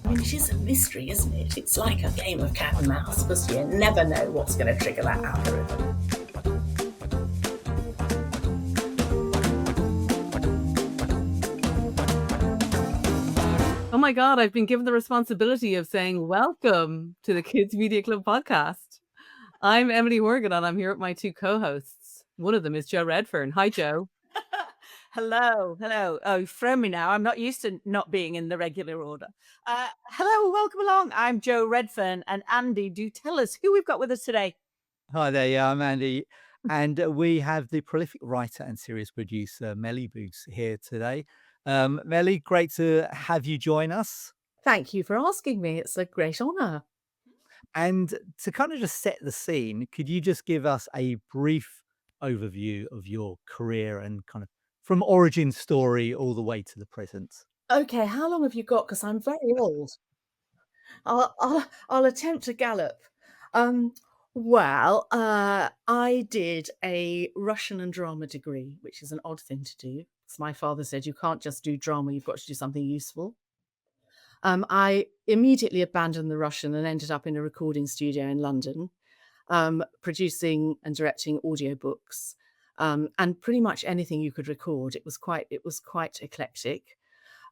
I mean, it is a mystery, isn't it? It's like a game of cat and mouse because you never know what's going to trigger that algorithm. Oh my God, I've been given the responsibility of saying welcome to the Kids Media Club podcast. I'm Emily Horgan and I'm here with my two co-hosts. One of them is Joe Redfern. Hi, Joe. Hello. Oh, you've thrown me now. I'm not used to not being in the regular order. Hello, welcome along. I'm Joe Redfern, and Andy, do tell us who we've got with us today. Hi there, yeah, I'm Andy, and we have the prolific writer and series producer Mellie Buse here today. Mellie, great to have you join us. Thank you for asking me. It's a great honour. And to kind of just set the scene, could you just give us a brief overview of your career and kind of from origin story all the way to the present? Okay, how long have you got? Because I'm very old. I'll attempt to gallop. I did a Russian and drama degree, which is an odd thing to do. Because my father said you can't just do drama; you've got to do something useful. I immediately abandoned the Russian and ended up in a recording studio in London, producing and directing audiobooks, and pretty much anything you could record. It was quite eclectic.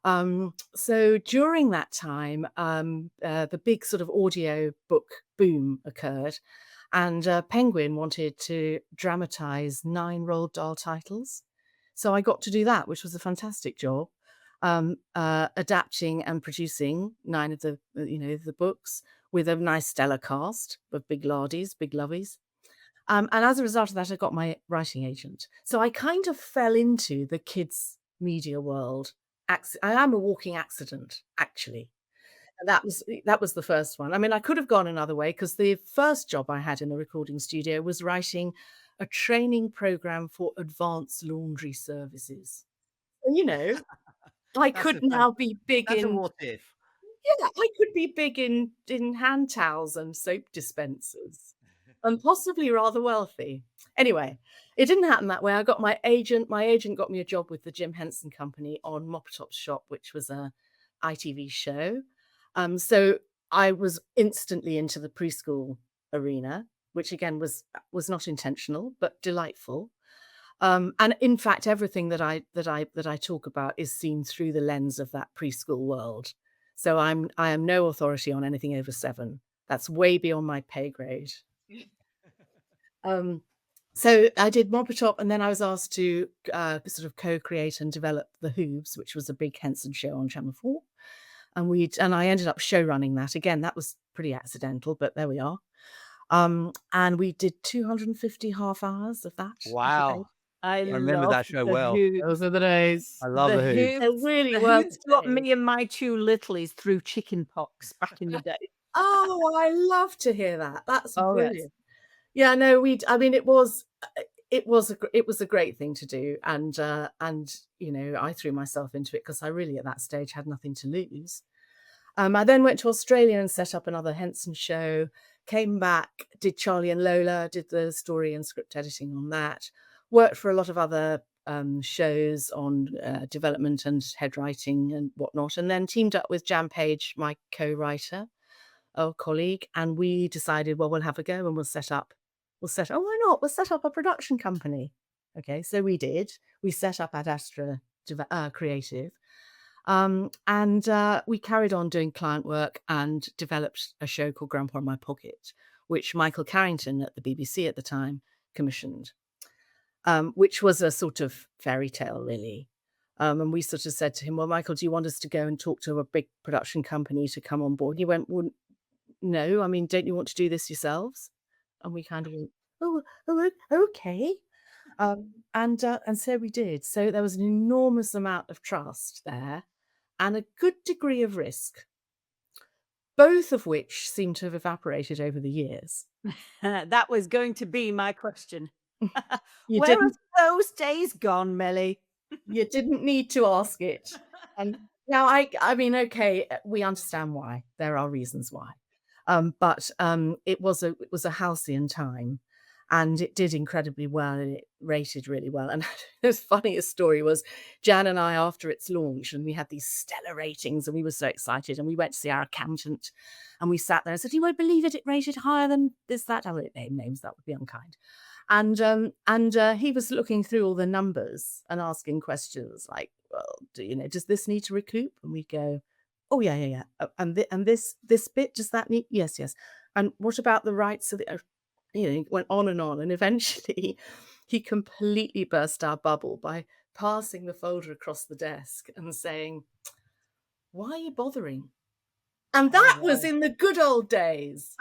So during that time, the big sort of audio book boom occurred, and Penguin wanted to dramatize 9 Roald Dahl titles. So I got to do that, which was a fantastic job, adapting and producing 9 of the books with a nice stellar cast of big lardies, big lovies. And as a result of that, I got my writing agent. So I kind of fell into the kids' media world. I am a walking accident, actually. And that was the first one. I mean, I could have gone another way because the first job I had in a recording studio was writing a training program for advanced laundry services. So, I could now be big That's a in what if. yeah, I could be big in hand towels and soap dispensers and possibly rather wealthy. Anyway, it didn't happen that way. I got my agent. My agent got me a job with the Jim Henson Company on Mop Top's Shop, which was a ITV show. So I was instantly into the preschool arena, which again was not intentional but delightful. And in fact, everything that I talk about is seen through the lens of that preschool world. So I am no authority on anything over 7. That's way beyond my pay grade. So I did Moppertop, and then I was asked to sort of co-create and develop the Hoobs, which was a big Henson show on Channel 4. And I ended up show running that. Again, that was pretty accidental, but there we are. And we did 250 half hours of that. Wow. I remember love that show the well. Hoobs. Those are the days. I love the Hoobs. They really The were. Hoobs got me and my 2 littlies through chicken pox back in the day. Oh, I love to hear that. That's Oh, yes. brilliant. Yeah, no, I mean, it was a great thing to do, and I threw myself into it because I really at that stage had nothing to lose. I then went to Australia and set up another Henson show. Came back, did Charlie and Lola, did the story and script editing on that. Worked for a lot of other shows on development and head writing and whatnot, and then teamed up with Jan Page, my co-writer, our colleague, and we decided, well, we'll have a go and we'll set up why not? We'll set up a production company. Okay, so we did. We set up Ad Astra Creative. And we carried on doing client work and developed a show called Grandpa in My Pocket, which Michael Carrington at the BBC at the time commissioned, which was a sort of fairy tale, really. And we sort of said to him, well, Michael, do you want us to go and talk to a big production company to come on board? He went, well, no, I mean, don't you want to do this yourselves? And we kind of went, okay. And so we did. So there was an enormous amount of trust there and a good degree of risk, both of which seem to have evaporated over the years. That was going to be my question. You Where have didn't those days gone, Mellie? you didn't need to ask it. And now I mean, okay, we understand why. There are reasons why. But it was a halcyon time. and it did incredibly well, and it rated really well. And the funniest story was Jan and I, after its launch, and we had these stellar ratings, and we were so excited, and we went to see our accountant, and we sat there and said, "You won't believe it, it rated higher than this, that." I won't name names, that would be unkind. And he was looking through all the numbers and asking questions like, "Well, does this need to recoup?" And we go, "Oh yeah, yeah, yeah. Oh, and this bit, does that need? Yes, yes. And what about the rights of the?" It went on, and eventually he completely burst our bubble by passing the folder across the desk and saying, "Why are you bothering?" And that was wow. in the good old days.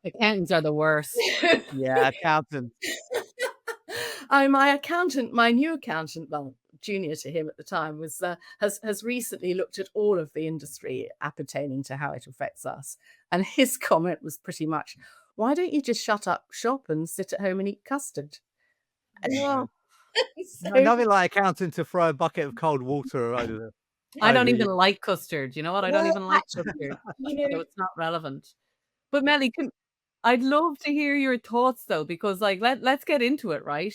Accountants are the worst. Yeah, accountant. My new accountant, well, junior to him at the time, has recently looked at all of the industry appertaining to how it affects us, and his comment was pretty much, "Why don't you just shut up shop and sit at home and eat custard?" Yeah. And No, so, nothing like accountant to throw a bucket of cold water I don't over even you. like custard. You know what? I don't well, even like custard, you so know, it's not relevant. But Melly, I'd love to hear your thoughts though, because like let's get into it, right?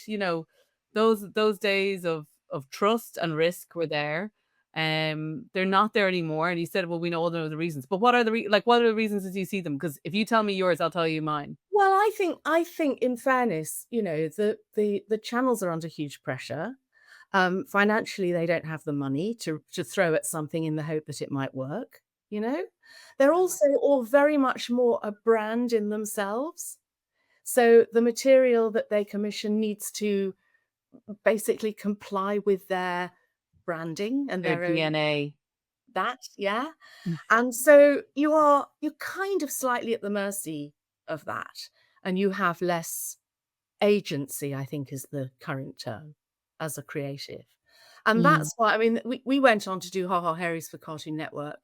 Those days of trust and risk were there. They're not there anymore. And you said, well, we know all the reasons, but what are what are the reasons as you see them? Because if you tell me yours, I'll tell you mine. well, I think in fairness, the channels are under huge pressure. Financially, they don't have the money to throw at something in the hope that it might work, you know? They're also all very much more a brand in themselves. So the material that they commission needs to basically comply with their branding and Their their own DNA. yeah. And so you're kind of slightly at the mercy of that, and you have less agency, I think is the current term, as a creative. And Mm. that's why, I mean, we went on to do Ha Ha Harry's for Cartoon Network,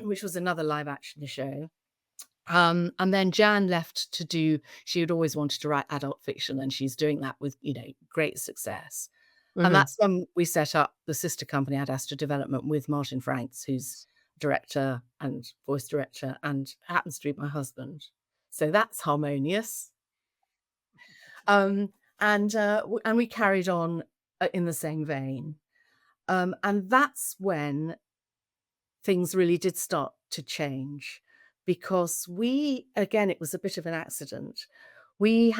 which was another live action show. And then Jan left to do, she had always wanted to write adult fiction, and she's doing that with, great success. And Mhm. that's when we set up the sister company Ad Astra Development with Martin Franks, who's director and voice director and happens to be my husband. So that's harmonious. Um, and we carried on in the same vein. And that's when things really did start to change, because it was a bit of an accident. We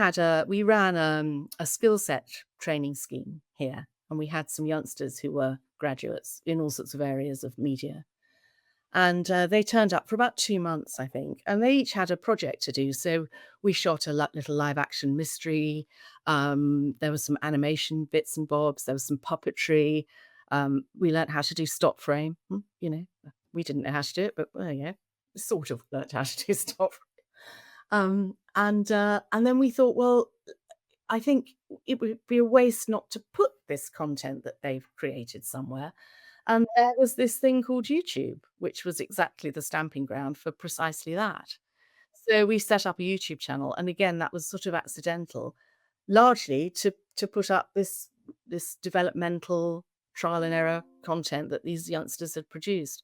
ran a skill set training scheme here, and we had some youngsters who were graduates in all sorts of areas of media. And they turned up for about 2 months, I think, and they each had a project to do. So we shot a little live action mystery. There was some animation bits and bobs. There was some puppetry. We learnt how to do stop frame. We didn't know how to do it, but well, yeah, sort of learnt how to do stop frame. And then we thought, well, I think it would be a waste not to put this content that they've created somewhere. And there was this thing called YouTube, which was exactly the stamping ground for precisely that. So we set up a YouTube channel, and again, that was sort of accidental, largely to put up this developmental trial and error content that these youngsters had produced.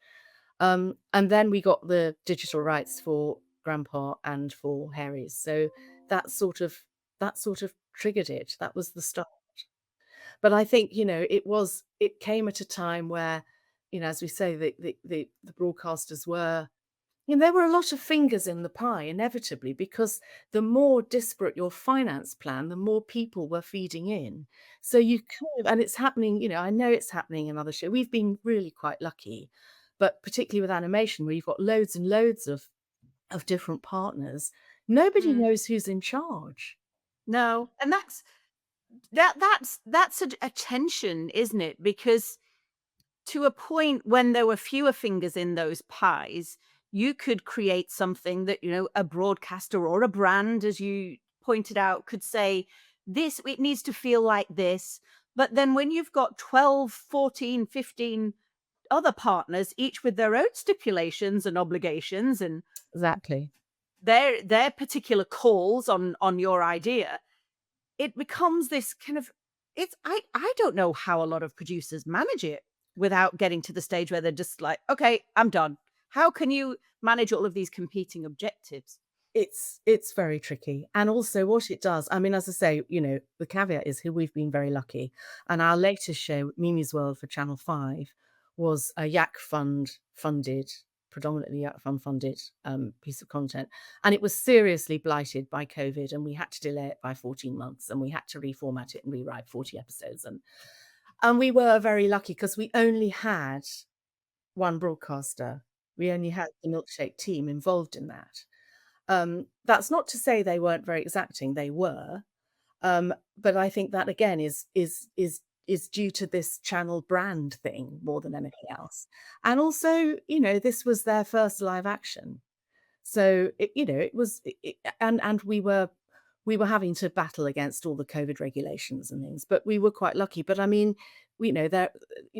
And then we got the digital rights for Grandpa and for Harry's. So that sort of that sort of triggered it. That was the start. But I think, it came at a time where, as we say, the broadcasters were, there were a lot of fingers in the pie, inevitably, because the more disparate your finance plan, the more people were feeding in. So you kind of, and it's happening, I know it's happening in other shows. We've been really quite lucky, but particularly with animation, where you've got loads and loads of different partners, nobody Mm. knows who's in charge. No, and that's a tension, isn't it? Because to a point when there were fewer fingers in those pies, you could create something that, a broadcaster or a brand, as you pointed out, could say, this, it needs to feel like this. But then when you've got 12, 14, 15 other partners, each with their own stipulations and obligations and Exactly. their particular calls on your idea, it becomes this kind of, I don't know how a lot of producers manage it without getting to the stage where they're just like, okay, I'm done. How can you manage all of these competing objectives? it's very tricky. And also what it does, I mean, as I say, the caveat is here we've been very lucky. And our latest show, Mimi's World for Channel 5, was a Yak Fund funded, predominantly Yak Fund funded piece of content. And it was seriously blighted by COVID, and we had to delay it by 14 months, and we had to reformat it and rewrite 40 episodes. And we were very lucky because we only had one broadcaster. We only had the Milkshake team involved in that. That's not to say they weren't very exacting, they were. But I think that again is due to this channel brand thing more than anything else. And also, this was their first live action. So it was and we were having to battle against all the COVID regulations and things, but we were quite lucky. But I mean, there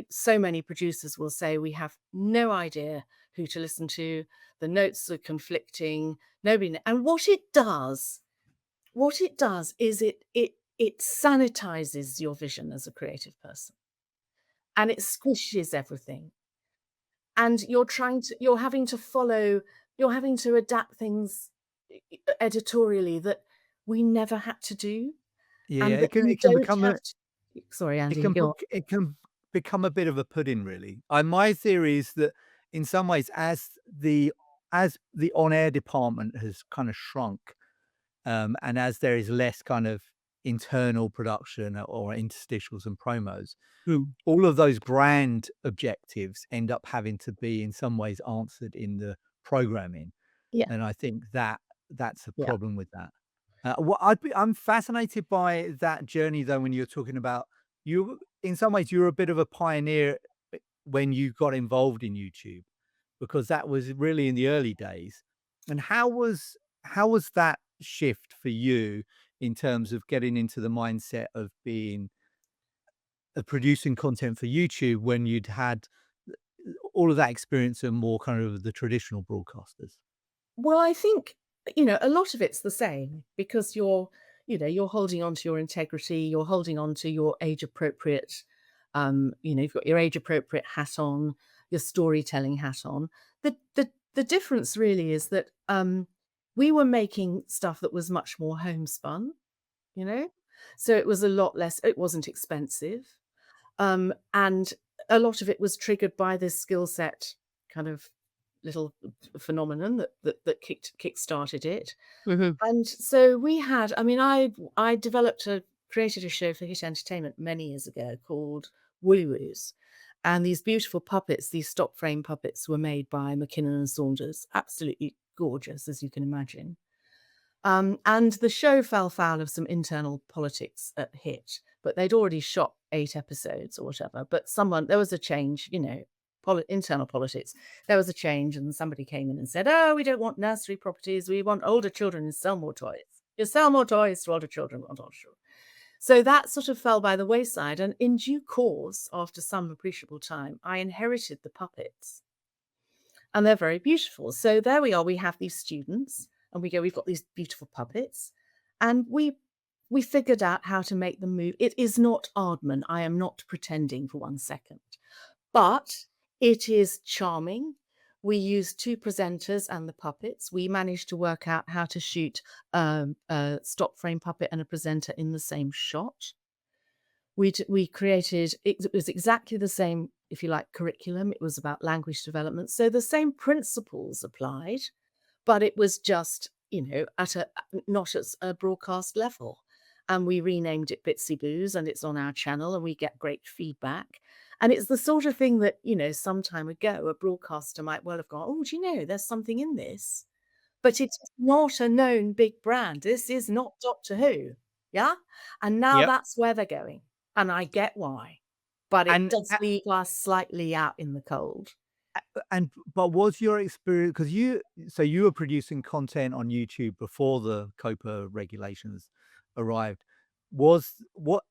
so many producers will say we have no idea who to listen to. The notes are conflicting. And what it does is it sanitizes your vision as a creative person, and it squishes everything. And you're having to adapt things editorially that we never had to do, Yeah, yeah, and that it can you it can don't become have a to. Sorry, it Andy, can go on. it can become a bit of a pudding, really. My theory is that in some ways, as the on-air department has kind of shrunk, and as there is less kind of internal production or interstitials and promos, all of those brand objectives end up having to be in some ways answered in the programming. Yeah, And I think that's a yeah. problem with that. I'm fascinated by that journey though, when you're talking about you, in some ways, you're a bit of a pioneer when you got involved in YouTube, because that was really in the early days. And how was that shift for you in terms of getting into the mindset of being producing content for YouTube when you'd had all of that experience and more kind of the traditional broadcasters? Well, I think, a lot of it's the same because you're holding on to your integrity, you're holding on to your age appropriate, you've got your age appropriate hat on, your storytelling hat on. The difference really is that we were making stuff that was much more homespun, you know? So it was a lot less, it wasn't expensive. And a lot of it was triggered by this skill set kind of little phenomenon that kick-started it. Mhm. And so we had, I mean, I created a show for Hit Entertainment many years ago called Woolly Woos. And these beautiful puppets, these stop frame puppets were made by McKinnon and Saunders. Absolutely gorgeous, as you can imagine. And the show fell foul of some internal politics at Hit, but they'd already shot 8 episodes or whatever. But there was a change, internal politics. There was a change, and somebody came in and said, "Oh, we don't want nursery properties. We want older children and sell more toys. You sell more toys to older children, want older children." So that sort of fell by the wayside. And in due course, after some appreciable time, I inherited the puppets, and they're very beautiful. So there we are. We have these students, and we've got these beautiful puppets, and we figured out how to make them move. It is not Aardman. I am not pretending for 1 second, but it is charming. We used 2 presenters and the puppets. We managed to work out how to shoot a stop frame puppet and a presenter in the same shot. We created, it was exactly the same, if you like, curriculum. It was about language development. So the same principles applied, but it was just, not at a broadcast level. And we renamed it Bitsy Booze, and it's on our channel, and we get great feedback. And it's the sort of thing that, some time ago, a broadcaster might well have gone, "Oh, do you know, there's something in this?" But it's not a known big brand. This is not Doctor Who. Yeah. And now Yep. that's where they're going. And I get why. But it And does leave us slightly out in the cold. but was your experience, because you were producing content on YouTube before the COPPA regulations arrived. Was what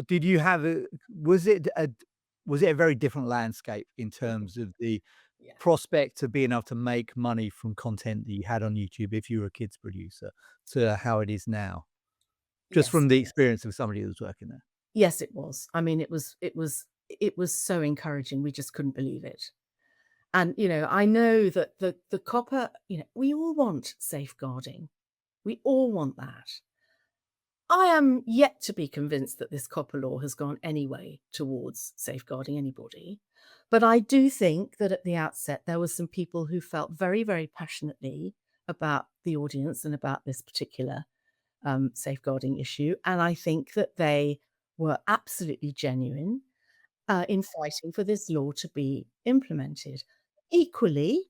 did you have was it a very different landscape in Mhm. terms of the Yeah. prospect of being able to make money from content that you had on YouTube if you were a kids producer to how it is now? Just Yes, from it the was. experience of somebody who was working there. Yes, it was. I mean, it was so encouraging. We just couldn't believe it. And, I know that the COPPA, we all want safeguarding. We all want that. I am yet to be convinced that this COPPA law has gone any way towards safeguarding anybody. But I do think that at the outset, there were some people who felt very, very passionately about the audience and about this particular safeguarding issue. And I think that they were absolutely genuine in fighting for this law to be implemented. Equally,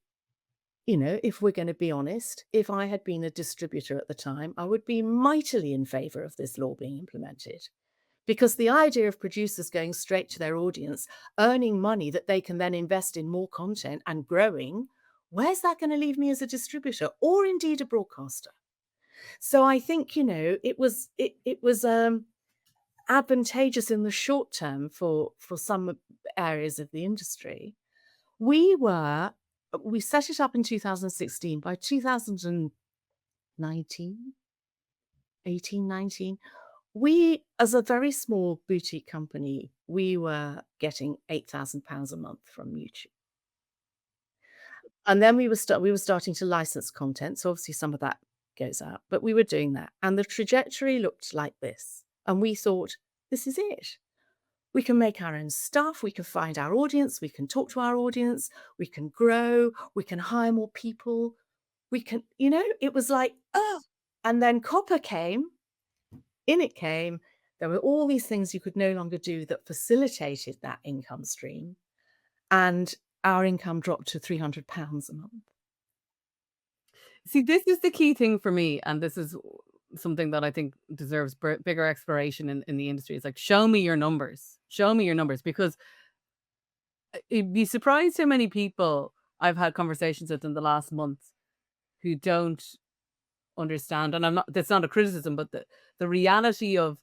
if we're going to be honest, if I had been a distributor at the time, I would be mightily in favor of this law being implemented. Because the idea of producers going straight to their audience, earning money that they can then invest in more content and growing, where's that going to leave me as a distributor or indeed a broadcaster? So I think, it was advantageous in the short term for some areas of the industry. We set it up in 2016. By 2019, 18, 19, we, as a very small boutique company, we were getting £8,000 a month from YouTube. And then we were starting to license content. So obviously some of that goes out, but we were doing that. And the trajectory looked like this. And we thought, this is it. We can make our own stuff. We can find our audience. We can talk to our audience. We can grow. We can hire more people. We can, it was like, oh. And then COPPA came. In it came. There were all these things you could no longer do that facilitated that income stream. And our income dropped to £300 a month. See, this is the key thing for me, and this is something that I think deserves bigger exploration in the industry. It's like, show me your numbers. Show me your numbers, because you'd be surprised how many people I've had conversations with in the last month who don't understand. And that's not a criticism, but the reality of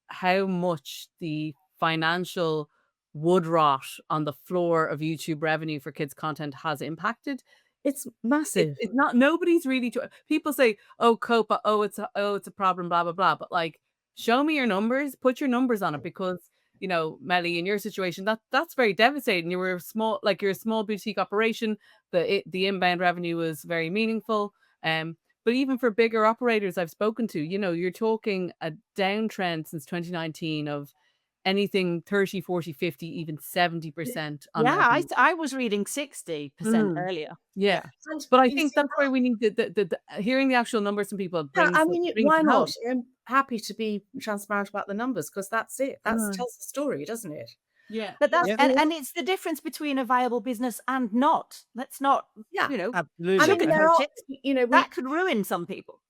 how much the financial wood rot on the floor of YouTube revenue for kids content has impacted. It's massive. It's not, nobody's really people say, oh, COPA, it's a problem, blah, blah, blah. But like, show me your numbers, put your numbers on it, because, Mellie, in your situation, that's very devastating. You're a small boutique operation. The inbound revenue was very meaningful. But even for bigger operators I've spoken to, you're talking a downtrend since 2019 of anything 30, 40, 50, even 70% on Yeah, revenue. I was reading 60% earlier. Yeah. And But I you think see, that's why we need the hearing the actual numbers from people brings I it mean, brings why it not? home. I'm happy to be transparent about the numbers because that's it. That Mm. tells the story, doesn't it? Yeah. But that's Yeah. and it's the difference between a viable business and not. Let's not, Yeah. I Absolutely. mean, there sugarcoat are, it. That could ruin some people.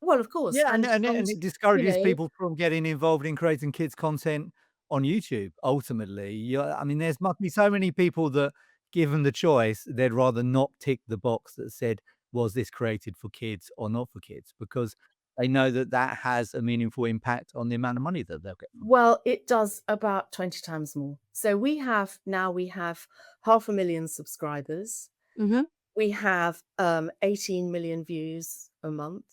well, of course. Yeah, and And, it discourages you know, people from getting involved in creating kids' content on YouTube, ultimately. I mean, there's must be so many people that, given the choice, they'd rather not tick the box that said, "Was this created for kids or not for kids?" Because they know that that has a meaningful impact on the amount of money that they'll get from it. well, it does about 20 times more. So we have 500,000 subscribers. Mm-hmm. We have 18 million views a month.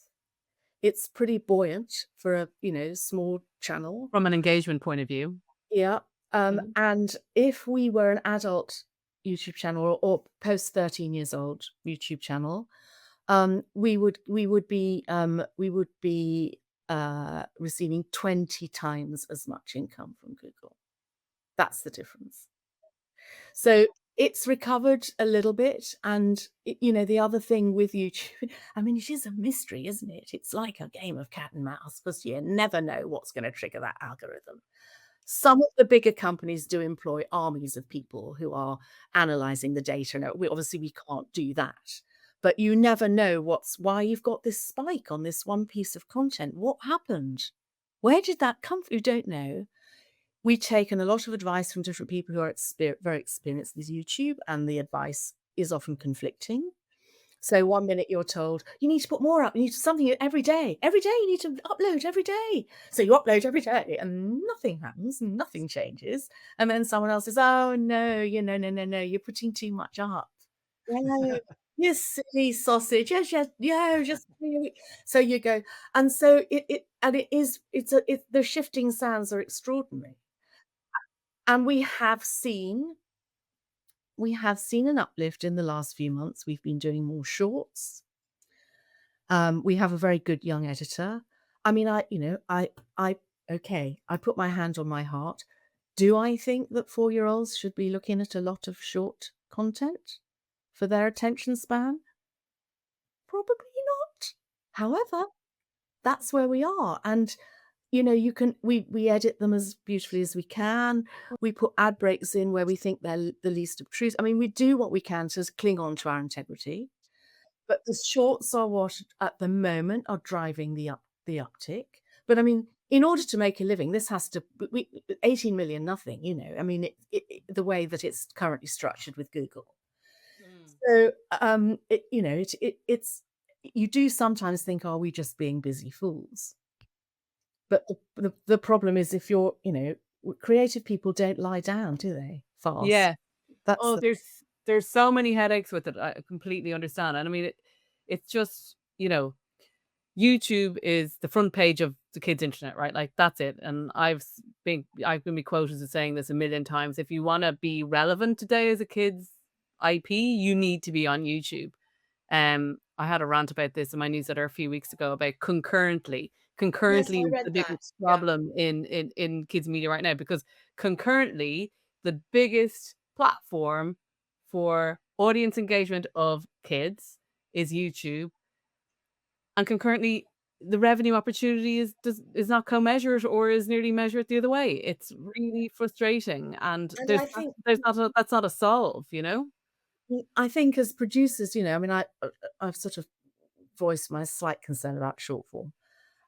It's pretty buoyant for a small channel. From an engagement point of view. Yeah. Mhm. And if we were an adult YouTube channel or post 13 years old YouTube channel, we would be receiving 20 times as much income from Google. That's the difference. So it's recovered a little bit. And, the other thing with YouTube, I mean, it is a mystery, isn't it? It's like a game of cat and mouse because you never know what's going to trigger that algorithm. Some of the bigger companies do employ armies of people who are analyzing the data. And we can't do that. But you never know why you've got this spike on this one piece of content. What happened? Where did that come from? You don't know. We've taken a lot of advice from different people who are very experienced with YouTube, and the advice is often conflicting. So one minute you're told, you need to put more up, you need something every day. Every day you need to upload every day. So you upload every day and nothing happens, nothing changes. And then someone else says, oh no, no, you're putting too much up. No, you silly sausage. Yes, just so you go. And so the shifting sands are extraordinary. And we have seen we have seen an uplift in the last few months. We've been doing more shorts. We have a very good young editor. I mean, okay, I put my hand on my heart. Do I think that 4-year-olds should be looking at a lot of short content for their attention span? Probably not. However, that's where we are. And you can we edit them as beautifully as we can. We put ad breaks in where we think they're the least obtrusive. I mean, we do what we can to cling on to our integrity. But the shorts are what at the moment are driving the uptick. But I mean, in order to make a living, this has to we 18 million nothing, I mean, the way that it's currently structured with Google. Mm. So, it's you do sometimes think, "Are we just being busy fools?" But the problem is if you're, creative people don't lie down, do they? Fast. Yeah. That's Oh, the there's so many headaches with it. I completely understand. And I mean, it's just, YouTube is the front page of the kids' internet, right? Like that's it. And I've been quoted as saying this a million times. If you want to be relevant today as a kid's IP, you need to be on YouTube. I had a rant about this in my newsletter a few weeks ago about concurrently. Yes, Concurrently I is read the that. biggest Yeah. problem in kids media right now because concurrently the biggest platform for audience engagement of kids is YouTube, and concurrently the revenue opportunity is not co-measured or is nearly measured the other way. It's really frustrating, and And I think that's not a solve, you know? I think as producers, I mean, I've sort of voiced my slight concern about short form,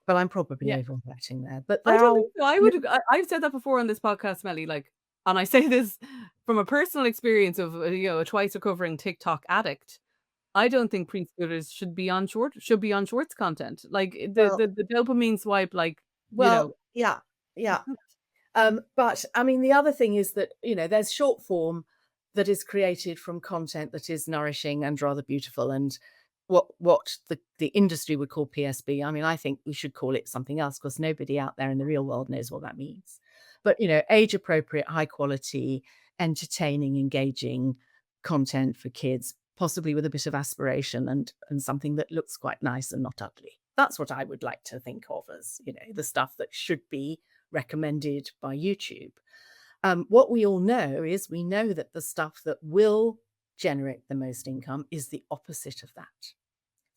but I'm probably Yeah. overreacting there. But I there don't are think so. I've said that before on this podcast, Melly, like, and I say this from a personal experience of, a twice recovering TikTok addict. I don't think preschoolers should be on shorts content. Like, well, the dopamine swipe, like, yeah, yeah. But I mean, the other thing is that, there's short form that is created from content that is nourishing and rather beautiful and what the industry would call PSB. I mean, I think we should call it something else because nobody out there in the real world knows what that means. But, age appropriate, high quality, entertaining, engaging content for kids, possibly with a bit of aspiration and something that looks quite nice and not ugly. That's what I would like to think of as, the stuff that should be recommended by YouTube. What we all know is we know that the stuff that will generate the most income is the opposite of that.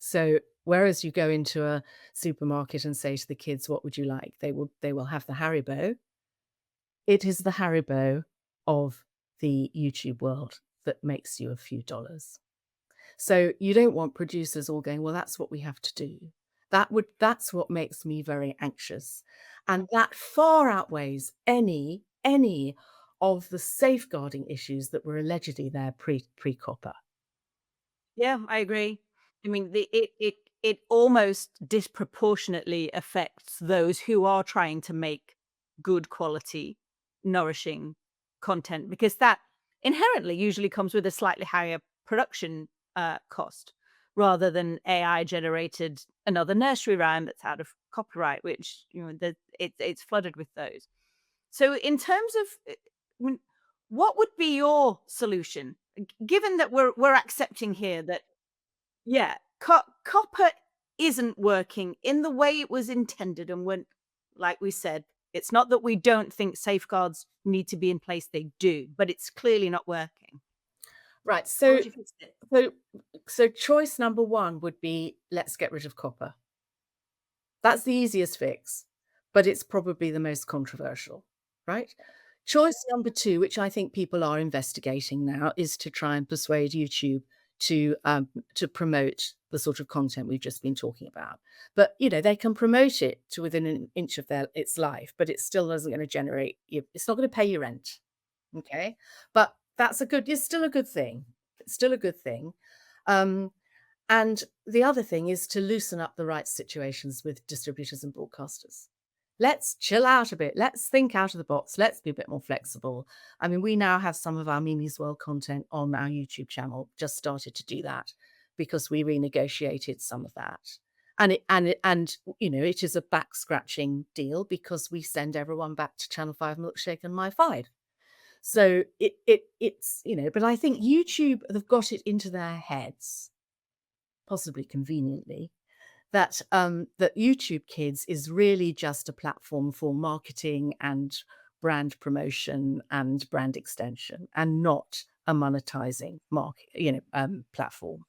So whereas you go into a supermarket and say to the kids, "What would you like?" They will have the Haribo. It is the Haribo of the YouTube world that makes you a few dollars. So you don't want producers all going, "Well, that's what we have to do." That's what makes me very anxious. And that far outweighs any of the safeguarding issues that were allegedly there pre-COPPA. Yeah, I agree. I mean, it almost disproportionately affects those who are trying to make good quality, nourishing content because that inherently usually comes with a slightly higher production cost rather than AI generated another nursery rhyme that's out of copyright, which it's flooded with those. So, in terms of, I mean, what would be your solution, given that we're accepting here that yeah, COPPA isn't working in the way it was intended, and when, like we said, it's not that we don't think safeguards need to be in place; they do, but it's clearly not working. Right. How So would you fix it? so so choice number one would be let's get rid of COPPA. That's the easiest fix, but it's probably the most controversial, right? Choice number two, which I think people are investigating now, is to try and persuade YouTube to promote the sort of content we've just been talking about. But they can promote it to within an inch of its life, but it still isn't going to generate. It's not going to pay your rent, okay? But it's still a good thing. It's still a good thing. Um, and the other thing is to loosen up the rights situations with distributors and broadcasters. Let's chill out a bit. Let's think out of the box. Let's be a bit more flexible. I mean, we now have some of our Mimi's World content on our YouTube channel, just started to do that because we renegotiated some of that. It is a back scratching deal because we send everyone back to Channel 5 Milkshake and My 5. So it's, you know, but I think YouTube have got it into their heads, possibly conveniently, that that YouTube Kids is really just a platform for marketing and brand promotion and brand extension, and not a monetizing platform.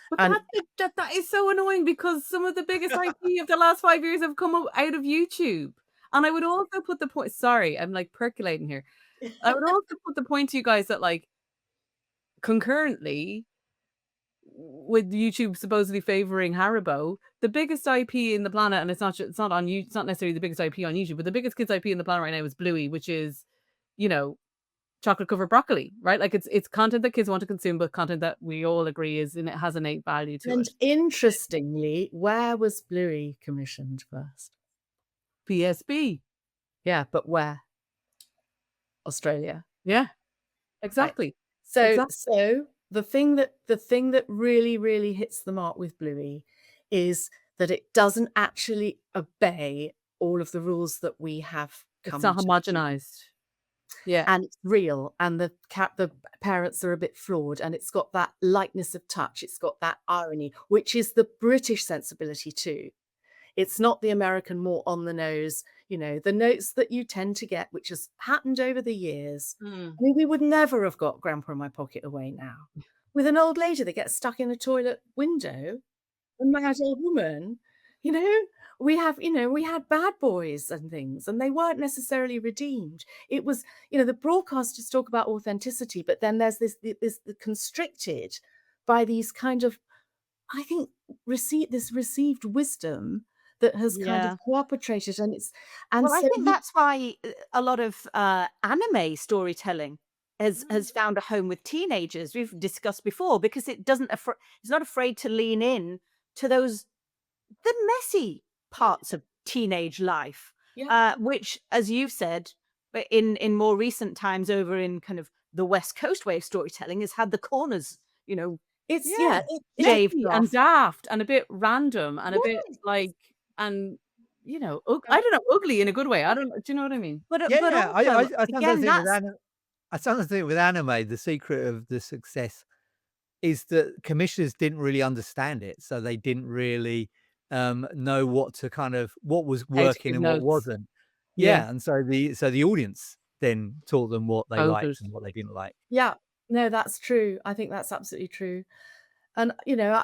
But And that is so annoying because some of the biggest IP of the last 5 years have come out of YouTube. And I would also put the point, sorry, I'm like percolating here. I would also put the point to you guys that like concurrently with YouTube supposedly favoring Haribo, the biggest IP in the planet, and it's not on you, it's not necessarily the biggest IP on YouTube, but the biggest kids IP in the planet right now is Bluey, which is, you know, chocolate covered broccoli, right? Like it's content that kids want to consume, but content that we all agree is and it has innate value to and it. interestingly, where was Bluey commissioned first? PSB. Yeah, but where? Australia. Yeah, Right. exactly. So Exactly. so the thing that really, really hits the mark with Bluey is that it doesn't actually obey all of the rules that we have It's come not to assume. homogenized. Yeah. And it's real, and the parents are a bit flawed, and it's got that lightness of touch, it's got that irony, which is the British sensibility too. It's not the American more on the nose, you know, the notes that you tend to get, which has happened over the years. Mm. I mean, we would never have got Grandpa in My Pocket away now. With an old lady that gets stuck in a toilet window, a mad old woman, you know, we had bad boys and things, and they weren't necessarily redeemed. It was, you know, the broadcasters talk about authenticity, but then there's this the constricted by these kind of, I think, received wisdom that has kind of Yeah. cooperated, and it's and Well, I so think you that's why a lot of anime storytelling has found a home with teenagers. We've discussed before because it's not afraid to lean in to those the messy parts of teenage life, yeah, which, as you've said, in more recent times, over in kind of the West Coast way of storytelling, has had the corners, you know, it's Yeah. shaved Messy and off. daft and a bit random and a bit Yes, like and you know, I don't know, ugly in a good way. I don't do you know what I mean? but Yeah, also I sometimes again, think with that's I sometimes think with anime, the secret of the success is that commissioners didn't really understand it, so they didn't really, know what was How to working give and what notes. wasn't. Yeah, Yeah, and so the audience then taught them what they voted. liked and what they didn't like. yeah. No, that's true. I think that's absolutely true. And, you know,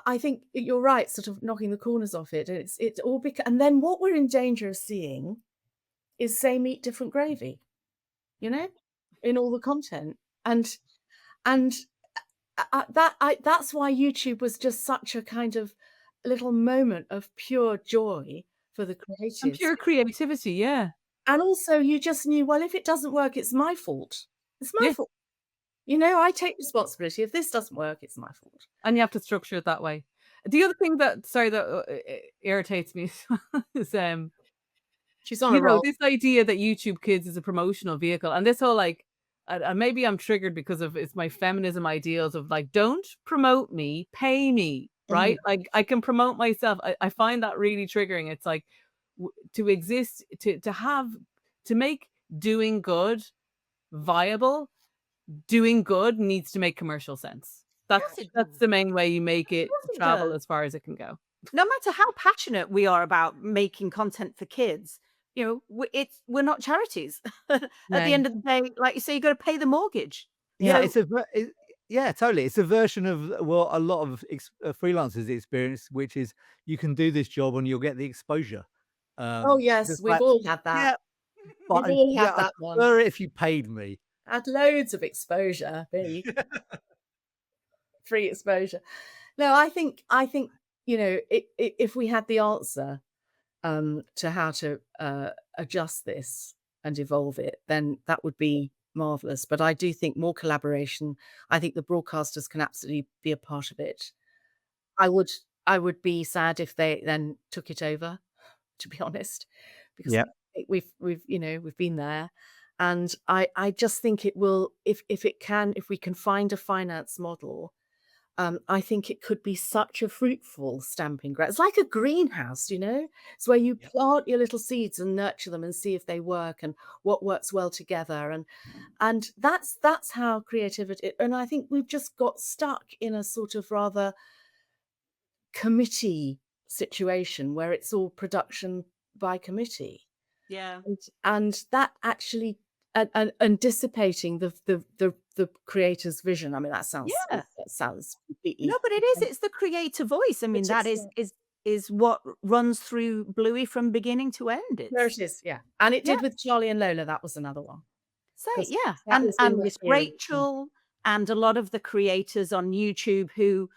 I think you're right, sort of knocking the corners off it. It's all and then what we're in danger of seeing is same meat, different gravy, you know, in all the content. And that's why YouTube was just such a kind of little moment of pure joy for the And creatives. pure creativity, yeah. And also you just knew, well, if it doesn't work, it's my fault. It's my Yeah, fault. You know, I take responsibility. If this doesn't work, it's my fault. and you have to structure it that way. The other thing that sorry, that, irritates me is, She's on a you know, roll. this idea that YouTube Kids is a promotional vehicle and this whole like and maybe I'm triggered because of it's my feminism ideals of like, don't promote me, pay me, Mhm. right? Like I can promote myself. I find that really triggering. It's like to exist, to have, to make doing good viable, doing good needs to make commercial sense. yes, it That's does. the main way you make Of it course it travel does. as far as it can go. No matter how passionate we are about making content for kids, you know, we're not charities. At the No. end of the day, like you say, you got to pay the mortgage. Yeah, Yeah. So it's a ver it yeah, totally. It's a version of what a lot of freelancers experience, which is you can do this job and you'll get the exposure. Oh, yes, Just we've like, all had that. "Yeah, but We've all yeah, had I'd that one. prefer it if you paid me." Had loads of exposure, me, free exposure. No, I think, you know, if we had the answer, to how to, adjust this and evolve it, then that would be marvelous. But I do think more collaboration. I think the broadcasters can absolutely be a part of it. I would I would be sad if they then took it over, to be honest, because Yeah. we've been there, and I just think it will, if we can find a finance model, I think it could be such a fruitful stamping ground. It's like a greenhouse, you know? It's where you Yep. plant your little seeds and nurture them and see if they work and what works well together. And that's how creativity. And I think we've just got stuck in a sort of rather committee situation where it's all production by committee. Yeah. And that actually and dissipating the creator's vision. I mean, that sounds Yeah. completely. No, but it is. It's the creator voice. I mean, But that it's is what runs through Bluey from beginning to end. there it is, yeah. And it Yeah. did with Charlie and Lola. That was another one So because yeah, that was in and that Miss period. Yeah. Rachel and a lot of the creators on YouTube who,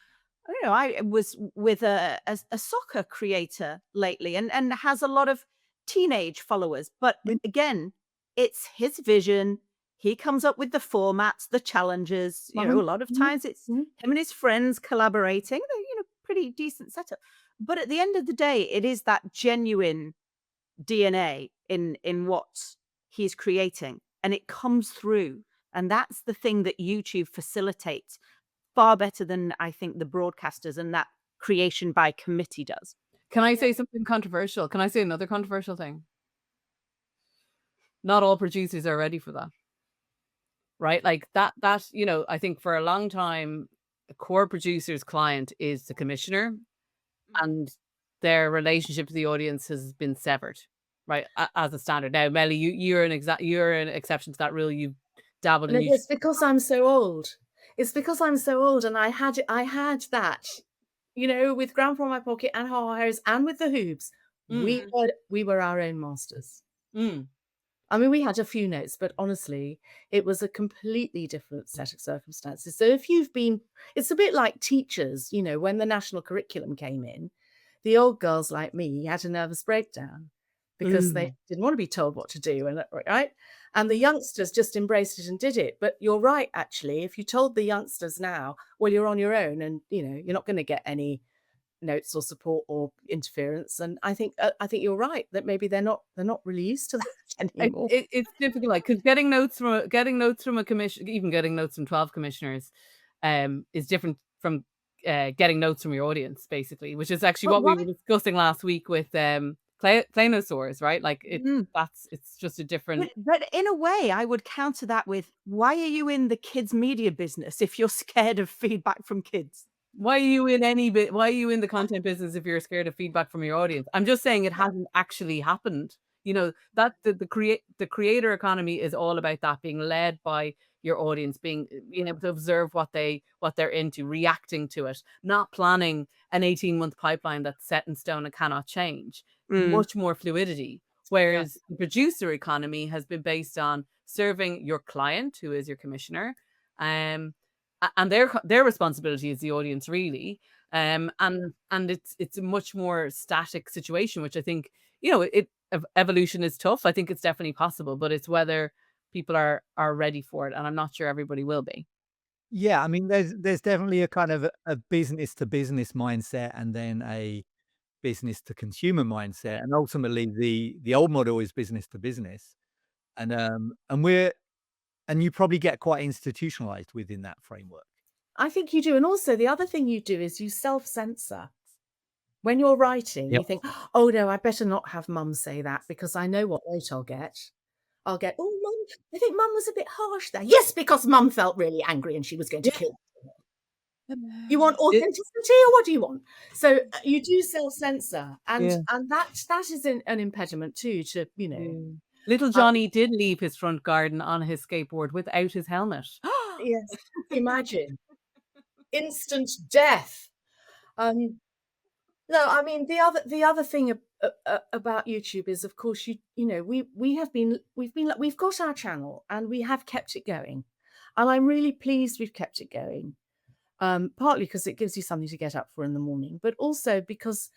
you know, I was with a soccer creator lately and has a lot of teenage followers. But I mean, again, it's his vision. He comes up with the formats, the challenges. You know, a lot of Mhm, times it's mhm. him and his friends collaborating. They're, you know, pretty decent setup. But at the end of the day, it is that genuine DNA in what he's creating, and it comes through. And that's the thing that YouTube facilitates far better than I think the broadcasters and that creation by committee does. Can I say something controversial? Can I say another controversial thing? Not all producers are ready for that, right? Like that, you know, I think for a long time, a core producer's client is the commissioner and their relationship to the audience has been severed, right? As a standard. Now, Melly, you're an exception to that rule. You've dabbled in No, YouTube. it's because I'm so old. It's because I'm so old, and I had that, you know, with Grandpa in My Pocket and Ha Ha's and with the Hoobs. Mm, We were our own masters. mm, I mean, we had a few notes, but honestly, it was a completely different set of circumstances. So if you've been, it's a bit like teachers, you know, when the national curriculum came in, the old girls like me had a nervous breakdown because they mm. didn't want to be told what to do, and right. And the youngsters just embraced it and did it. But you're right, actually. If you told the youngsters now, well, you're on your own, and you know you're not going to get any notes or support or interference. And I think you're right that maybe they're not really used to that anymore. It's difficult, like, because getting notes from a commission, even getting notes from 12 commissioners, is different from, getting notes from your audience, basically, which is actually But what we why? were discussing last week with, Planosaurs, right? Like, it's just a different. But in a way, I would counter that with, why are you in the kids media business if you're scared of feedback from kids? Why are you in the content business if you're scared of feedback from your audience? I'm just saying it hasn't actually happened. You know, that the creator economy is all about that being led by your audience, being able to observe what they're into, reacting to it, not planning an 18-month pipeline that's set in stone and cannot change. Mm, Much more fluidity. yeah. Whereas the producer economy has been based on serving your client, who is your commissioner, um, and their responsibility is the audience, really. And it's a much more static situation, which I think, you know, evolution is tough. I think it's definitely possible, but it's whether people are ready for it, and I'm not sure everybody will be. yeah, I mean, there's definitely a kind of a business to business mindset and then a business to consumer mindset, and ultimately the old model is business to business, and we're and you probably get quite institutionalized within that framework. I think you do. And also the other thing you do is you self-censor. When you're writing, you Yep. think, oh no, I better not have mum say that because I know what note I'll get. I'll get, oh mum, I think mum was a bit harsh there. Yes, because mum felt really angry and she was going to Yeah. kill. You want It authenticity or what do you want? So you do self-censor, yeah. and that is an impediment too to, you know, Yeah. Little um, Johnny did leave his front garden on his skateboard without his helmet. yes, imagine instant death. Um, No, I mean the other thing about YouTube is, of course, you know we've got our channel and we have kept it going, and I'm really pleased we've kept it going. Partly because it gives you something to get up for in the morning, but also because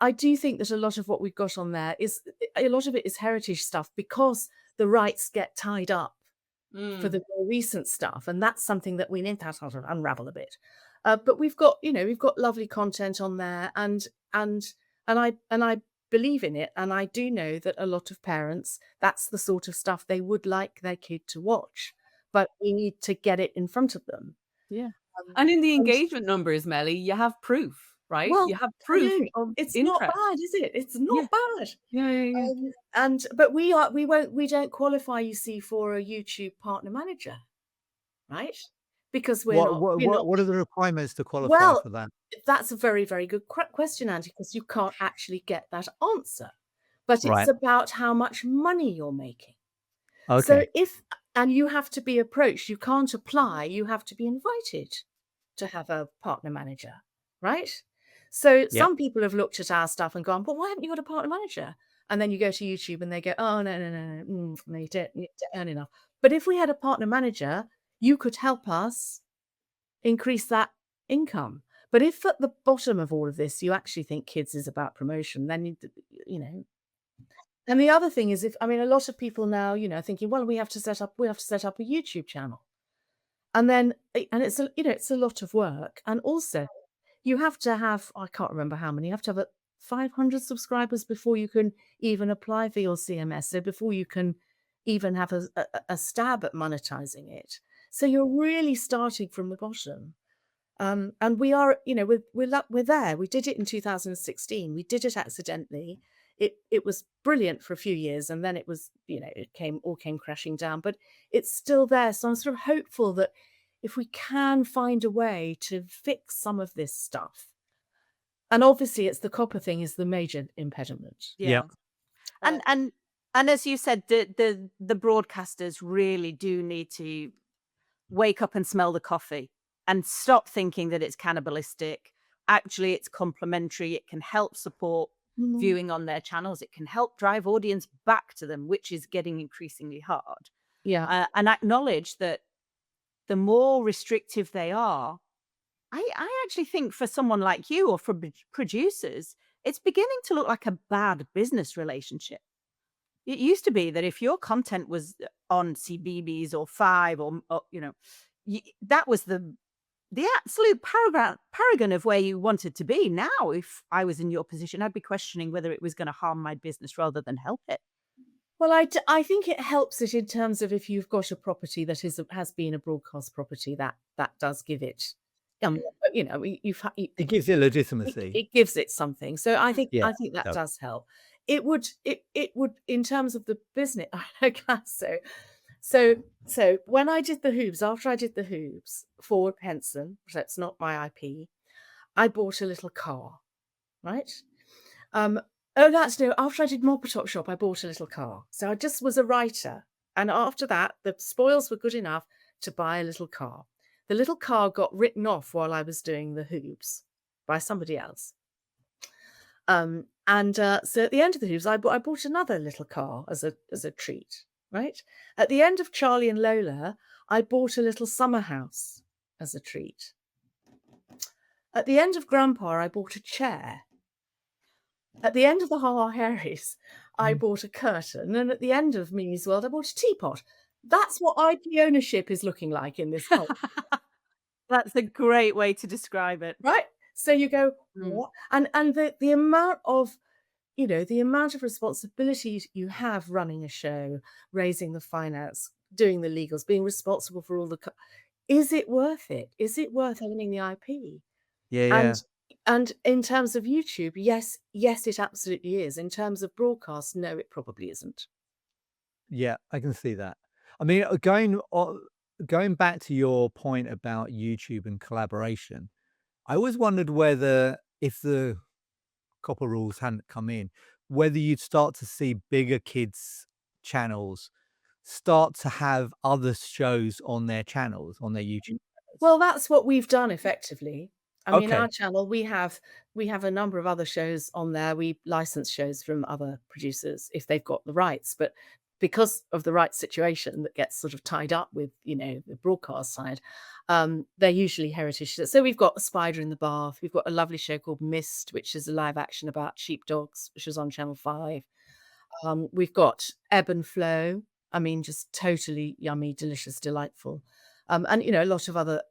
I do think that a lot of what we've got on there is a lot of it is heritage stuff because the rights get tied up for Mm. the more recent stuff, and that's something that we need to sort of unravel a bit. But we've got, you know, we've got lovely content on there, and I believe in it, and I do know that a lot of parents, that's the sort of stuff they would like their kid to watch, but we need to get it in front of them. Yeah. And in the And engagement numbers, Mellie, you have proof, right? well, You have I proof know of it's not interest. bad, is it? It's not Yeah. bad. Yeah, yeah, yeah. And but we don't qualify, you see, for a YouTube partner manager, right? Because What are the requirements to qualify well, for that? that's a very, very good question, Andy, because you can't actually get that answer. But it's Right. about how much money you're making. So Okay. and you have to be approached. You can't apply, you have to be invited to have a partner manager, right? So Yep. some people have looked at our stuff and gone, but why haven't you got a partner manager? And then you go to YouTube and they go, oh, no, no, no, no, no, you don't earn enough. But if we had a partner manager, you could help us increase that income. But if at the bottom of all of this, you actually think kids is about promotion, then you know. And the other thing is, a lot of people now, are thinking, well, we have to set up a YouTube channel. And then, and it's a lot of work. And also you have to have, I can't remember how many, you have to have 500 subscribers before you can even apply for your CMS. So before you can even have a stab at monetizing it. So you're really starting from the bottom. And we are, we're there. We did it in 2016. We did it accidentally. It was brilliant for a few years, and then it was, it all came crashing down. But it's still there. So I'm sort of hopeful that if we can find a way to fix some of this stuff, and obviously it's the COPPA thing is the major impediment. Yeah. Yep. And as you said, the broadcasters really do need to wake up and smell the coffee and stop thinking that it's cannibalistic. Actually, it's complementary. It can help support Mm. viewing on their channels. It can help drive audience back to them, which is getting increasingly hard. Yeah. And acknowledge that the more restrictive they are, I actually think for someone like you or for producers, it's beginning to look like a bad business relationship. It used to be that if your content was on CBeebies or Five or that was the absolute paragon of where you wanted to be. Now, if I was in your position, I'd be questioning whether it was going to harm my business rather than help it. Well, I think it helps it in terms of if you've got a property that has been a broadcast property, that does give it, It gives it legitimacy. it gives it something. So I think Yeah. that Yep. does help. It would in terms of the business. So when I did the Hoobs, after I did the Hoobs for Henson, so it's not my IP, I bought a little car, right? After I did Mopper Top Shop, I bought a little car. So I just was a writer. And after that, the spoils were good enough to buy a little car. The little car got written off while I was doing the Hoobs by somebody else. So at the end of the Hoobs, I bought another little car as a treat, right? At the end of Charlie and Lola, I bought a little summer house as a treat. At the end of Grandpa, I bought a chair. At the end of the Ha Harrys, I bought a curtain, and at the end of Mimi's World, I bought a teapot. That's what IP ownership is looking like in this whole That's a great way to describe it. right. So you go, Mm. what? And the amount of the amount of responsibility you have running a show, raising the finance, doing the legals, being responsible for all the is it worth it? Is it worth owning the IP? Yeah. And in terms of YouTube, yes, it absolutely is. In terms of broadcast, no, it probably isn't. Yeah, I can see that. I mean, going back to your point about YouTube and collaboration, I always wondered whether if the COPPA rules hadn't come in, whether you'd start to see bigger kids' channels start to have other shows on their channels, on their YouTube channels. Well, that's what we've done effectively. I mean, our Okay. channel, we have a number of other shows on there. We license shows from other producers if they've got the rights, but because of the rights situation that gets sort of tied up with, the broadcast side, they're usually heritage. So we've got A Spider in the Bath. We've got a lovely show called Mist, which is a live action about sheepdogs, which was on Channel 5. We've got Ebb and Flow. I mean, just totally yummy, delicious, delightful. And a lot of other.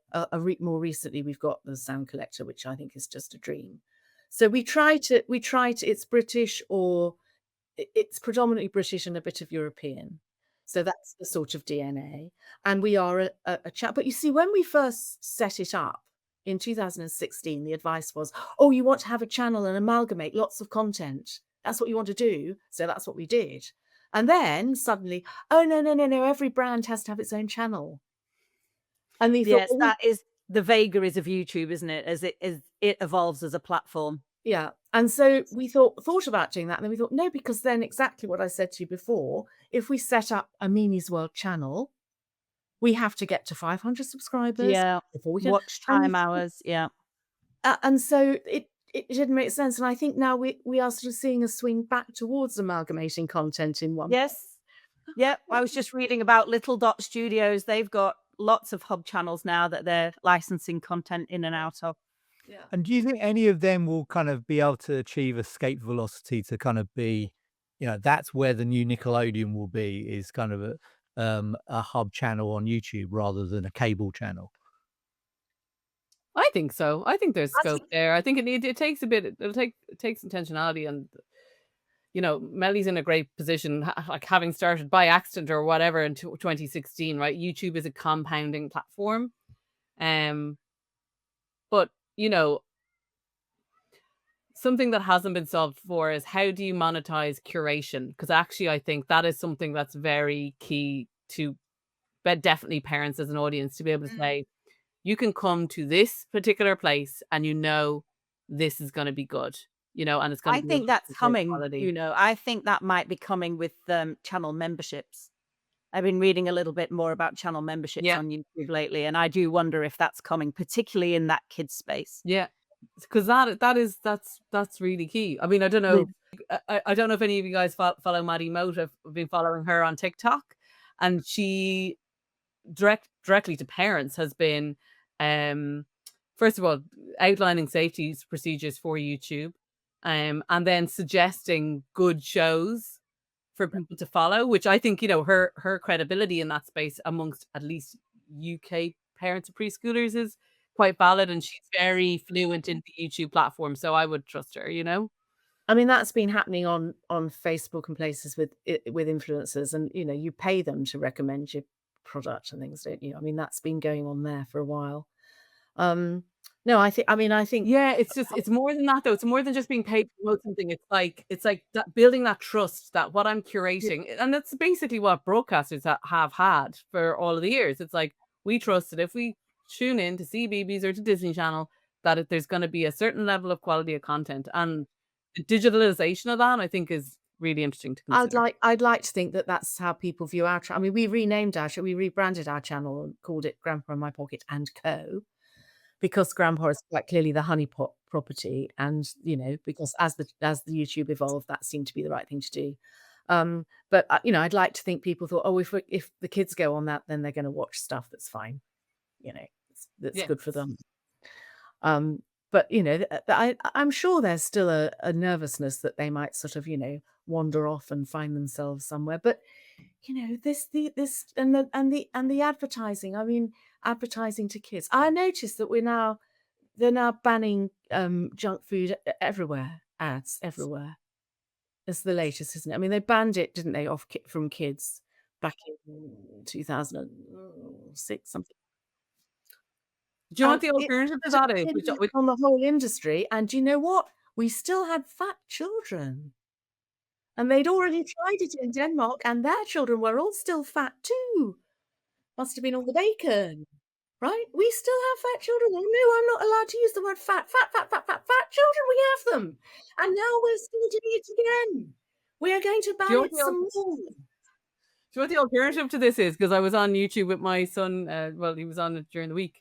More recently, we've got The Sound Collector, which I think is just a dream. So we try to. It's British, or it's predominantly British and a bit of European. So that's the sort of DNA. And we are a chat. But you see, when we first set it up in 2016, the advice was, oh, you want to have a channel and amalgamate lots of content. That's what you want to do. So that's what we did. And then suddenly, oh, no, no, no, no, every brand has to have its own channel. And they thought, Yes, well, that is the vagaries of YouTube, isn't it? As it evolves as a platform. yeah. And so we thought about doing that. And then we thought, no, because then exactly what I said to you before, if we set up a Mimi's World channel, we have to get to 500 subscribers Yeah. before we can. Watch time hours. Yeah. And so it didn't make sense. And I think now we are sort of seeing a swing back towards amalgamating content in one. Yes. Yep. I was just reading about Little Dot Studios. They've got lots of hub channels now that they're licensing content in and out of. Yeah. And do you think any of them will kind of be able to achieve escape velocity to kind of be, that's where the new Nickelodeon will be, is kind of a hub channel on YouTube rather than a cable channel? I think so. I think there's I scope think there. I think it takes a bit. It takes intentionality, and Mellie's in a great position, like having started by accident or whatever in 2016, right? YouTube is a compounding platform, um, but something that hasn't been solved for is how do you monetize curation? Because actually, I think that is something that's very key to, but definitely parents as an audience to be able to say, you can come to this particular place and this is going to be good, and it's going I to be think that's of great coming, quality. I think that might be coming with channel memberships. I've been reading a little bit more about channel memberships Yeah, on YouTube lately, and I do wonder if that's coming, particularly in that kids space. yeah, because that's really key. I mean, I don't know, With I don't know if any of you guys follow Maddie Moat. I've been following her on TikTok, and she directly to parents has been, um, first of all, outlining safety procedures for YouTube, and then suggesting good shows for people to follow, which I think, her credibility in that space amongst at least UK parents of preschoolers is quite valid, and she's very fluent in the YouTube platform, so I would trust her, I mean, that's been happening on Facebook and places with influencers, and you pay them to recommend your product and things, don't you? I mean, that's been going on there for a while. No, I think Yeah, it's more than that though. It's more than just being paid to promote something. It's like that, building that trust that what I'm curating, and that's basically what broadcasters have had for all of the years. It's like we trust that if we tune in to CBeebies or to Disney Channel, that there's going to be a certain level of quality of content, and the digitalization of that, I think, is really interesting to consider. I'd like to think that that's how people view our I mean, we rebranded our channel and called it Grandpa in My Pocket and Co. Because Grandpa is quite clearly the honeypot property, and because as the YouTube evolved, that seemed to be the right thing to do. But I'd like to think people thought, oh, if the kids go on that, then they're going to watch stuff that's fine, that's good for Yes. them. But I'm sure there's still a nervousness that they might sort of wander off and find themselves somewhere. But this and the advertising. I mean, advertising to kids. I noticed that they're now banning junk food everywhere. Ads everywhere. It's the latest, isn't it? I mean, they banned it, didn't they, from kids back in 2006 something. Do you know what And the it alternative to had a that is? big Which, impact on the whole industry, and do you know what? We still had fat children, and they'd already tried it in Denmark, and their children were all still fat too. Must have been all the bacon, right? We still have fat children. Oh, no, I'm not allowed to use the word fat. Fat children, we have them. And now we're still doing it again. We are going to do you ban know what it some more. Do you know what the alternative to this is? Because I was on YouTube with my son. Well, he was on it during the week.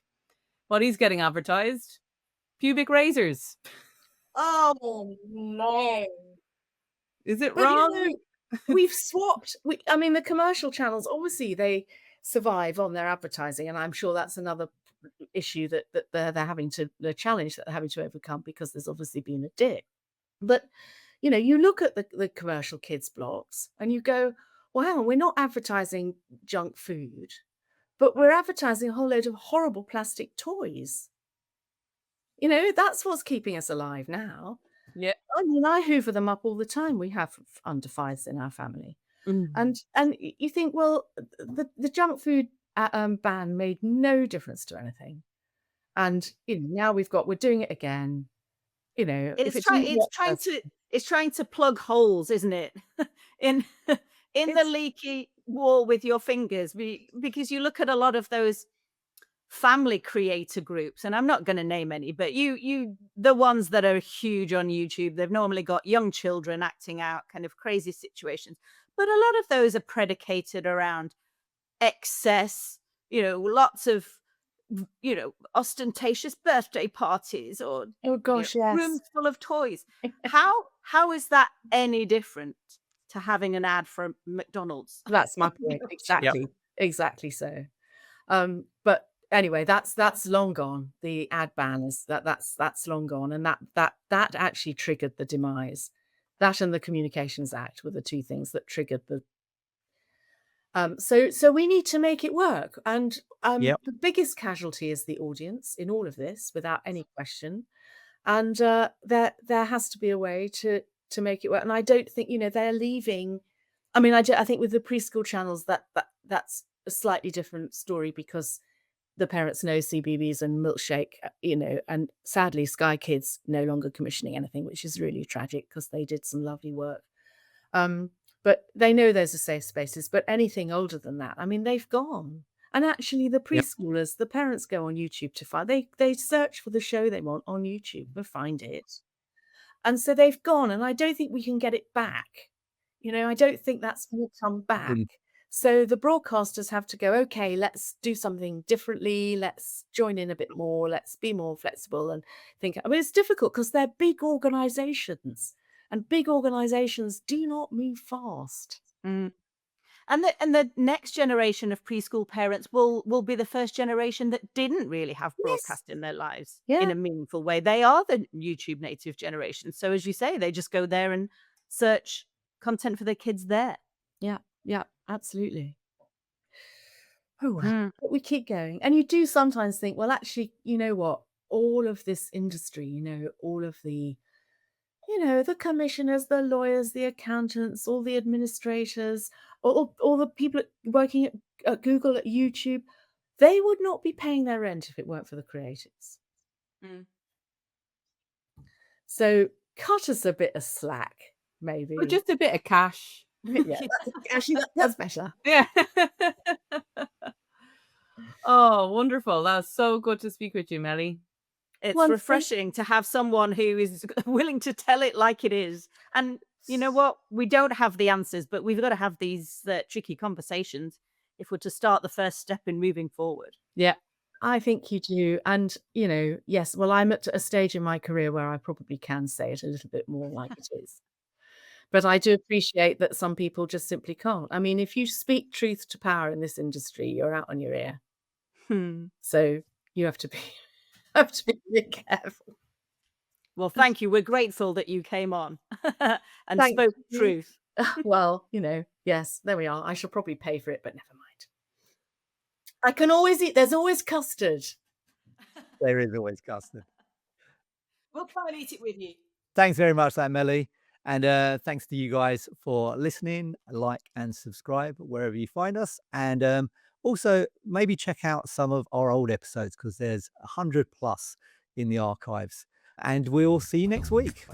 What he's getting advertised: pubic razors. Oh, no. Is it But, wrong? we've swapped. I mean, the commercial channels, obviously, they survive on their advertising, and I'm sure that's another issue that they're having to the challenge that they're having to overcome, because there's obviously been a dip. But you look at the commercial kids blocks and you go, wow, we're not advertising junk food, but we're advertising a whole load of horrible plastic toys. That's what's keeping us alive now. Yeah. I mean, I hoover them up all the time. We have under fives in our family. Mm. And you think, well, the junk food ban made no difference to anything. And, now we're doing it again. If It's it trying didn't it's work trying first, to it's trying to plug holes, isn't it? In in the it's leaky wall with your fingers, because you look at a lot of those family creator groups, and I'm not gonna name any, but the ones that are huge on YouTube, they've normally got young children acting out kind of crazy situations. But a lot of those are predicated around excess, lots of ostentatious birthday parties, or oh gosh, yes. rooms full of toys. How is that any different to having an ad for McDonald's That's my on point. your Yep. channel? Exactly so. But anyway, that's long gone. The ad ban is that's long gone, and that actually triggered the demise. That and the Communications Act were the two things that triggered the. So we need to make it work, and Yep. the biggest casualty is the audience in all of this, without any question. And there has to be a way to make it work. And I don't think they're leaving. I mean, I think with the preschool channels that's a slightly different story because the parents know CBeebies and Milkshake, and sadly Sky Kids no longer commissioning anything, which is really tragic because they did some lovely work. Um, but they know there's a safe spaces. But anything older than that, I mean, they've gone. And actually, the Yep. preschoolers, the parents go on YouTube to find. They search for the show they want on YouTube and find it. And so they've gone, and I don't think we can get it back. I don't think that's going to come back. Mm. So the broadcasters have to go, okay, let's do something differently. Let's join in a bit more. Let's be more flexible and think. I mean, it's difficult because they're big organizations, and big organizations do not move fast. Mm. And the next generation of preschool parents will be the first generation that didn't really have Yes. broadcast in their lives Yeah. in a meaningful way. They are the YouTube native generation. So as you say, they just go there and search content for their kids there. Yeah. Yeah. Absolutely. Oh, well, Mm. but we keep going. And you do sometimes think, well, actually, you know what? All of this industry, all of the commissioners, the lawyers, the accountants, all the administrators, all the people working at Google, at YouTube, they would not be paying their rent if it weren't for the creators. Mm. So cut us a bit of slack, Or maybe. just a bit of cash. Yeah, actually, that's better. Yeah. Oh, wonderful. That was so good to speak with you, Mellie. It's Wonderful. refreshing to have someone who is willing to tell it like it is. And you know what? We don't have the answers, but we've got to have these tricky conversations if we're to start the first step in moving forward. Yeah, I think you do. And, yes, well, I'm at a stage in my career where I probably can say it a little bit more like it is. But I do appreciate that some people just simply can't. I mean, if you speak truth to power in this industry, you're out on your ear. Hmm. So you have to be have to be really careful. Well, thank you. We're grateful that you came on and Thank spoke you. truth. Well, yes, there we are. I shall probably pay for it, but never mind. I can always eat. There's always custard. There is always custard. We'll come and eat it with you. Thanks very much, that Mellie. And thanks to you guys for listening. Like and subscribe wherever you find us. And also maybe check out some of our old episodes because there's 100 plus in the archives. And we'll see you next week.